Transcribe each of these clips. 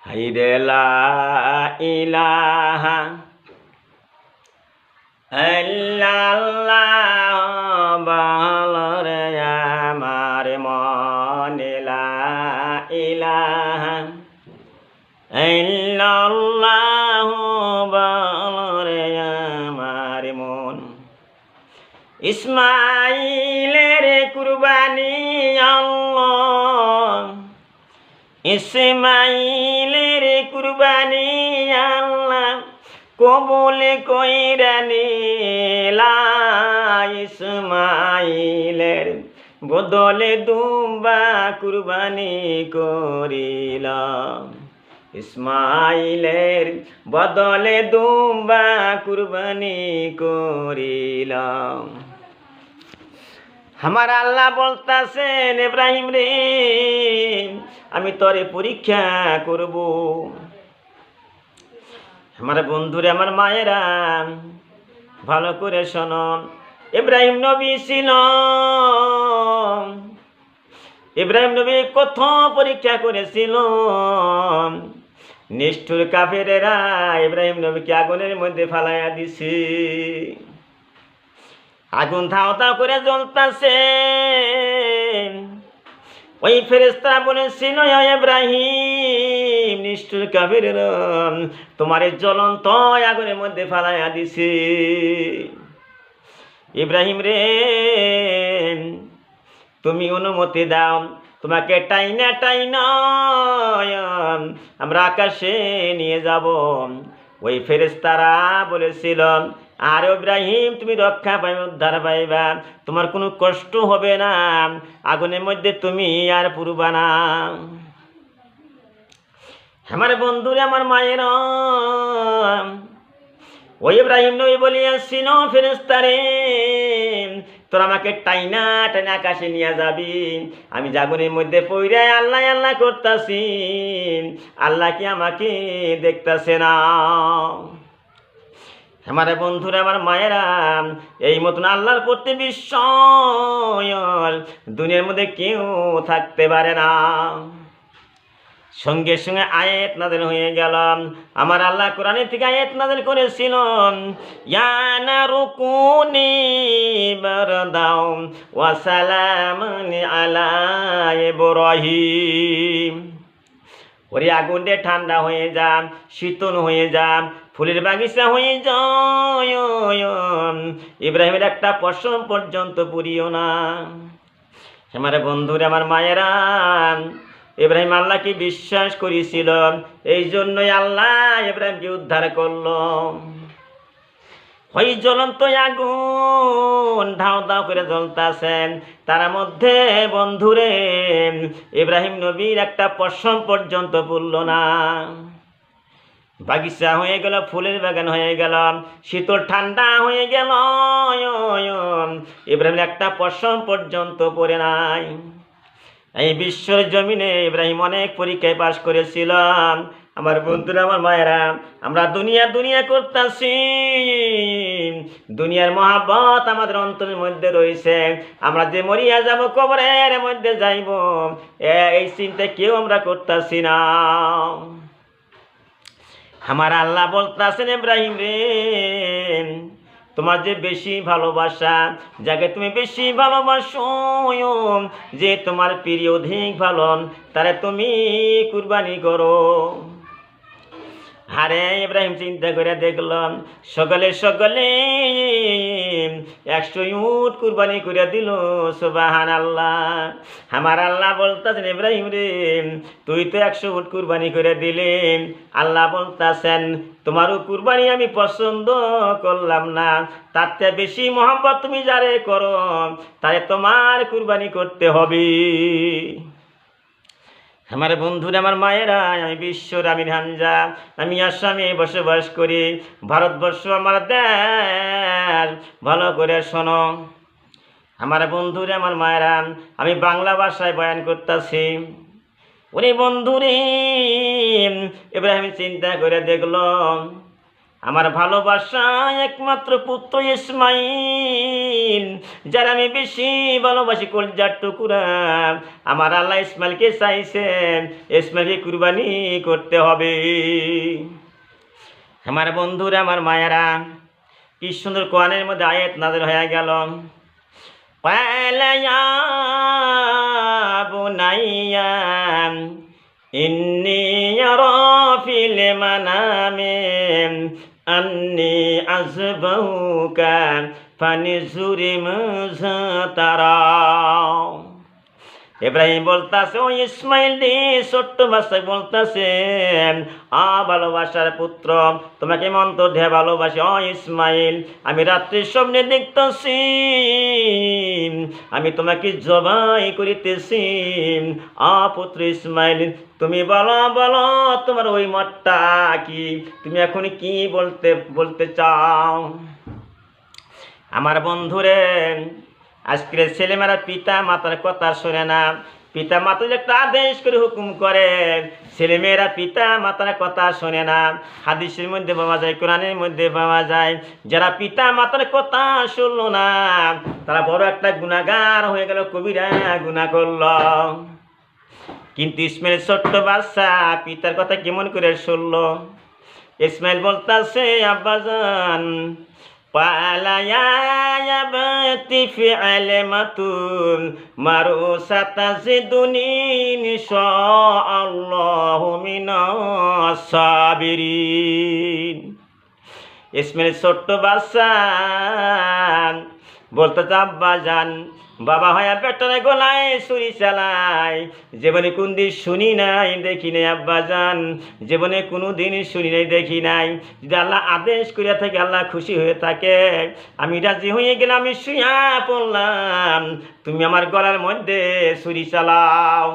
হাইরে লা ইলাহা ইল্লাল্লাহ বলরে আমার মনে লা ইলাহা ইল্লাল্লাহ বলরে আমার মন। ইসমাইলের কুরবানি আল্লাহ, ইসমাইলের কুরবানি আল্লাহ কবুল কইরা নিলা। ইসমাইলের বদলে দুম্বা কুরবানি করিলাম, ইসমাইলের বদলে দুম্বা কুরবানি করিলাম। আমার আল্লাহ বলতাছেন, ইব্রাহিম রে আমি তোরে পরীক্ষা করব। আমার বন্ধুরে, আমার মায়েরা ভালো করে শোনো। ইব্রাহিম নবী ছিল, ইব্রাহিম নবী কত পরীক্ষা করেছিল। নিষ্ঠুর কাফেরেরা ইব্রাহিম নবীকে আগুনের মধ্যে ফালাইয়া দিছে। আগুন ধাও ধাও করে জ্বলতাছে। ওই ফেরেশতা বলেছিল, ইব্রাহিম নিষ্ঠুর কাফেরেরা তোমার জ্বলন্ত আগুনের মধ্যে ফালাইয়া দিছে। ইব্রাহিম রে তুমি অনুমতি দাও, তোমাকে টাইনা টাইনা আমরা আকাশে নিয়ে যাব। ওই ফেরেশতারা বলেছিল, আর ইব্রাহিম তুমি রক্ষা পাইবে, উদ্ধার পাইবা, তোমার কোনো কষ্ট হবে না, আগুনের মধ্যে তুমি আর পুরবা না। আমার বন্ধুরে, আমার মায়ের, ওই ইব্রাহিম নবী বলিয়াছিল, ফেরেশতারে তোরা আমাকে টাইনা টাইনা আকাশে নিয়ে যাবি, আমি আগুনের মধ্যে পইরা আল্লাহ আল্লাহ করতাছি, আল্লাহ কি আমাকে দেখতাছে না? আমার বন্ধুরা, আমার মায়েরা, এই মতন আল্লাহর প্রতি বিশ্বাস দুনিয়ার মধ্যে কেউ থাকতে পারে না। সঙ্গে সঙ্গে আয়াত নাযিল হয়ে গেল। আমার আল্লাহ কোরআনের থেকে আয়াত নাযিল করেছিল, ইয়া নারু কুনি বারদাও ওয়া সালামান আলা ইব্রাহিম। ওরে আগুনে ঠান্ডা হয়ে যা, শীতল হয়ে যা, ফুলের বাগিচা হয়ে যায়, ইব্রাহিমের একটা পশম পর্যন্ত পুরিও না। আমার বন্ধুরা, আমার মায়েরা, ইব্রাহিম আল্লাহকে বিশ্বাস করেছিল, এই জন্যই আল্লাহ ইব্রাহিমকে উদ্ধার করল। ওই জ্বলন্ত আগুন ধাও ধাও করে জ্বলতাছেন, তার মধ্যে বন্ধুরে ইব্রাহিম নবীর একটা পশম পর্যন্ত পুরল না। বাগিচা হয়ে গেল, ফুলের বাগান হয়ে গেল, শীতল ঠান্ডা হয়ে গেল, ইব্রাহিমের একটা পশম পর্যন্ত পড়ে নাই। এই বিশ্বের জমিনে ইব্রাহিম অনেক পরীক্ষায় পাশ করেছিলাম। আমার বন্ধুরা, আমার মায়েরা, আমরা দুনিয়া দুনিয়া করতেছি, দুনিয়ার মহাব্বত আমাদের অন্তরের মধ্যে রয়েছে। আমরা যে মরিয়া যাব, কবরের মধ্যে যাইব, এই চিন্তা কেউ আমরা করতেছি না। আমার আল্লাহ বলতেছেন, ইব্রাহিম রে তোমার যে বেশি ভালোবাসা, যাকে তুমি বেশি ভালোবাসো, যে তোমার প্রিয় অধিক ভালো, তারে তুমি কুরবানি করো। আরে ইব্রাহিম চিন্তা করে দেখলাম, সকালে সকালে 100 উট কুরবানি করে দিল। সুবহানাল্লাহ। আমার আল্লাহ বলতেছেন, ইব্রাহিম রে তুই তো 100 উট কুরবানি করে দিলেন। আল্লাহ বলতেছেন, তোমারও কুরবানি আমি পছন্দ করলাম না, তার চেয়ে বেশি মহব্বত তুমি যারে করো, তারে তোমার কুরবানি করতে হবে। আমার বন্ধুরা, আমার মায়েরা, আমি বিশ্বর আমির হামজা, আমি আসামে বসবাস করি। ভারতবর্ষ আমার দেশ, ভালো করে শোনো। আমার বন্ধুরা, আমার মায়েরা, আমি বাংলা ভাষায় বয়ান করতেছি। ওরে বন্ধুরে, ইব্রাহিম চিন্তা করে দেখল, আমার ভালোবাসা একমাত্র পুত্র ইসমাইল, যারা আমি বেশি ভালোবাসি কলজার টুকুরা। আমার আল্লাহ ইসমাইলকে চাইছেন, ইসমাইলকে কুরবানি করতে হবে। আমার বন্ধুরা, আমার মায়েরা, কি সুন্দর কোরআনের মধ্যে আয়াত নাযিল হয়ে গেল। পালায়া বুনাইয়া ইন্নী আরা ফিল মানামি আন্নী আযবাহুকা ফানজুর মাযা তারা। ইব্রাহিম বলতাছে, ও ইসমাইল রে, ছোট্ট বাচ্চা বলতাছে, ভালোবাসার পুত্র, তোমাকে মন্ত্র দিয়ে ভালোবাসি। ও ইসমাইল, আমি রাত্রির স্বপ্নে দেখতেছি আমি তোমাকে জবাই করিতেছি। পুত্র ইসমাইল, তুমি বলো বলো, তোমার ওই মতটা কি? তুমি এখন কি বলতে চাও? আমার বন্ধুরে, আজকের ছেলেমেয়েরা পিতা মাতার কথা শোনে না। পিতা মাতা যে একটা আদেশ করে হুকুম করে, ছেলেমেয়েরা পিতা মাতার কথা শোনে না। হাদিসের মধ্যে পাওয়া যায়, কোরআনের মধ্যে পাওয়া যায়, যারা পিতা মাতার কথা শুনলো না তারা বড় একটা গুনাহগার হয়ে গেল, কবিরা গুনাহ করল। কিন্তু ইসমাইল ছোট্ট বাচ্চা পিতার কথা কেমন করে শুনলো? ইসমাইল বলতাছে, আব্বাজান, পালায়া ইয়াবতি ফিআল মাতুল মারুসাতা জিদুনি ইনশাআল্লাহু মিনাস সাবিরিন। ইসমাইল ছোট্ট বাচ্চা বলতেছে, আব্বাজান, বাবা হয়া পেটরে গলায় ছুরি চালায়, জীবনে কোন দিন শুনি নাই, দেখি নাই আব্বাজান, জীবনে কোনো দিন শুনি নাই, দেখি নাই। যদি আল্লাহ আদেশ করিয়া থাকে, আল্লাহ খুশি হয়ে থাকে, আমি রাজি হয়ে গেলাম, আমি শুইয়া পড়লাম, তুমি আমার গলার মধ্যে ছুরি চালাও।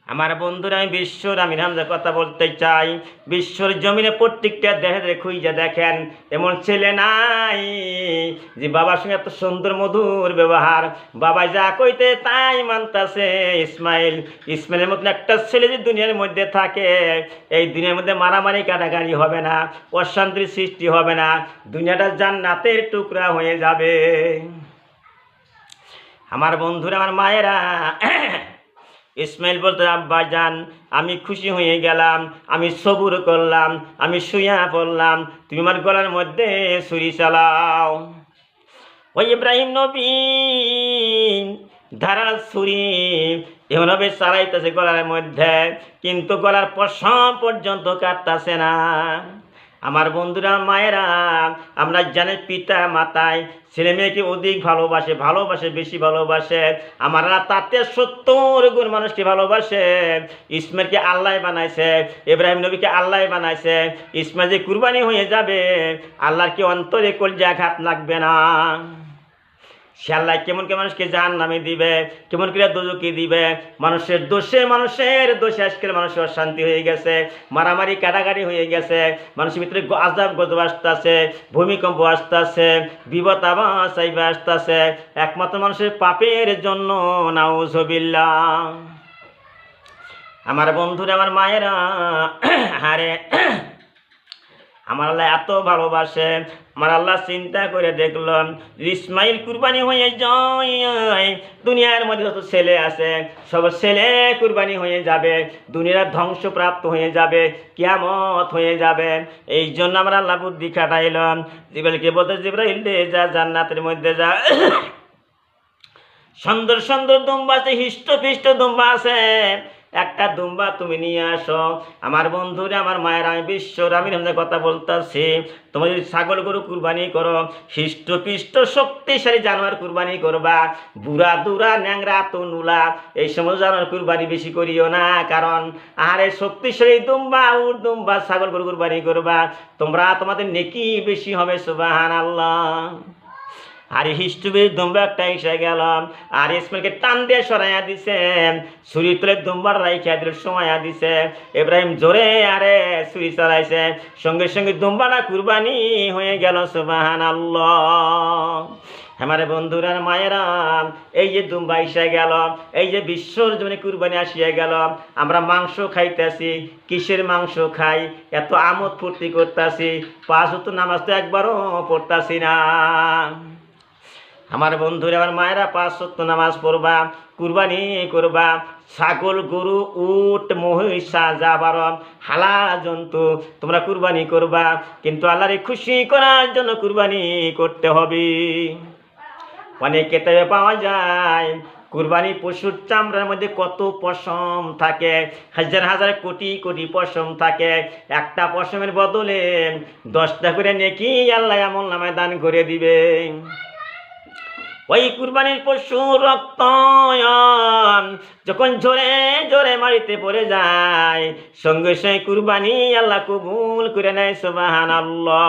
আমার বন্ধুরা, আমি বিশ্বর আমির হামজা কথা বলতে চাই। বিশ্বর জমিনে প্রত্যেকটা দেহে খুঁজে দেখেন, এমন ছেলে নাই যে বাবার সঙ্গে এত সুন্দর মধুর ব্যবহার, বাবা যা কইতে তাই মানতাছে। ইসমাইলের মতন একটা ছেলে যে দুনিয়ার মধ্যে থাকে, এই দুনিয়ার মধ্যে মারামারি কাটাকাটি হবে না, অশান্তির সৃষ্টি হবে না, দুনিয়াটা জান্নাতের টুকরা হয়ে যাবে। আমার বন্ধুরা, আমার মায়েরা, ইসমাইল বলতে, আব্বাজান, আমি খুশি হয়ে গেলাম, আমি সবুর করলাম, আমি শুইয়া পড়লাম, তুমি আমার গলার মধ্যে ছুরি চালাও। ওই ইব্রাহিম নবী ধারাল ছুরি এমনভাবে চালাইতেছে গলার মধ্যে, কিন্তু গলার পশম পর্যন্ত কাটতেছে না। আমার বন্ধুরা, মায়েরা, আমরা জানি পিতা মাতায় ছেলে মেয়েকে অধিক ভালোবাসে, বেশি ভালোবাসে। আমার তাতে 70 গুণ মানুষকে ভালোবাসে। ইসমাইলকে আল্লাহ বানাইছে, ইব্রাহিম নবীকে আল্লাহ বানাইছে। ইসমাইল যে কুরবানি হয়ে যাবে, আল্লাহর কি অন্তরে কলজা আঘাত লাগবে না? সে আল্লাহ কেমন করে মানুষকে জাহান্নামে দিবে, কেমন করে দোজখে দিবে। মানুষের দোষে আজকাল মানুষের অশান্তি হয়ে গেছে, মারামারি কাটাকাটি হয়ে গেছে, মানুষের ভিতরে আযাব গজব আসতেছে, ভূমিকম্প আসতেছে, বিপদ আইবা আসতেছে, একমাত্র মানুষের পাপের জন্য। নাউযুবিল্লাহ। আমার বন্ধুরা, আমার মায়েরা, আরে আমার আল্লাহ এত ভালোবাসে। আমার আল্লাহ চিন্তা করে দেখলাম, ইসমাইল কুরবানি হয়ে যায়, দুনিয়ার মধ্যে যত ছেলে আছে সব ছেলে কুরবানি হয়ে যাবে, দুনিয়ার ধ্বংসপ্রাপ্ত হয়ে যাবে, কিয়ামত হয়ে যাবে। এই জন্য আমার আল্লাহ বুদ্ধি খাটাইলাম, জিবরাইলকে বলতে, জিবরাইল রে, যা জান্নাতের মধ্যে যা, সুন্দর সুন্দর দুম্বা আছে, হিষ্টপিষ্ট দুম্বা আছে, একটা দুম্বা তুমি নিয়ে আসো। আমার বন্ধুরা, আমার মায়ের, আমি বিশ্বর আমি কথা বলতেছি, তুমি যদি ছাগল গরু কুরবানি করো, হিষ্টপিষ্ট শক্তিশালী জানোয়ার কুরবানি করবা, বুড়া দুরা ন্যাংরা তো নুলা এই সমস্ত জানোয়ার কুরবানি বেশি করিও না। কারণ আরে শক্তিশালী দুম্বা, উট দুম্বা, ছাগল গরু কুরবানি করবা, তোমাদের নেকি বেশি হবে। সুবহানাল্লাহ। আর হিষ্টুবির দুম্বা একটা এসে গেল, আর ইসমাইলকে টান দিয়ে সরাইয়া দিছে, ছুরি তুলে দুম্বার রাইখা দিল, সময়া দিছে। ইব্রাহিম জোরে আরে ছুরি চালাইছে, সঙ্গে সঙ্গে দুম্বাটা কুরবানি হয়ে গেল। সুবহানাল্লাহ। আমার বন্ধুরা মায়েরা, এই যে দুম্বা এসে গেল, এই যে বিশ্বর জন্য কুরবানি আসিয়া গেল, আমরা মাংস খাইতেছি। কিসের মাংস খাই? এত আমোদ ফুর্তি করতেছি, 5 ওয়াক্ত নামাজ তো একবারও পড়তাছি না। আমার বন্ধুরা, আমার মায়েরা, 5 ওয়াক্ত নামাজ পড়বা, কুরবানি করবা, ছাগল, গরু, উট, মহিষা, যাবার হালাল জন্তু তোমরা কুরবানি করবা, কিন্তু আল্লাহরে খুশি করার জন্য কুরবানি করতে হবে। অনেক কেতাবে পাওয়া যায় কুরবানি পশুর চামড়ার মধ্যে কত পশম থাকে, হাজার হাজার কোটি কোটি পশম থাকে। একটা পশমের বদলে 10টা করে নেকি আল্লাহ আমলনামায় দান করে দিবে। ওই কুরবানির পশুর রক্ত যখন জোরে জোরে মাটিতে পড়ে যায়, সঙ্গে সঙ্গে কুরবানি আল্লাহ কবুল করে নেয়। সুবহানাল্লাহ।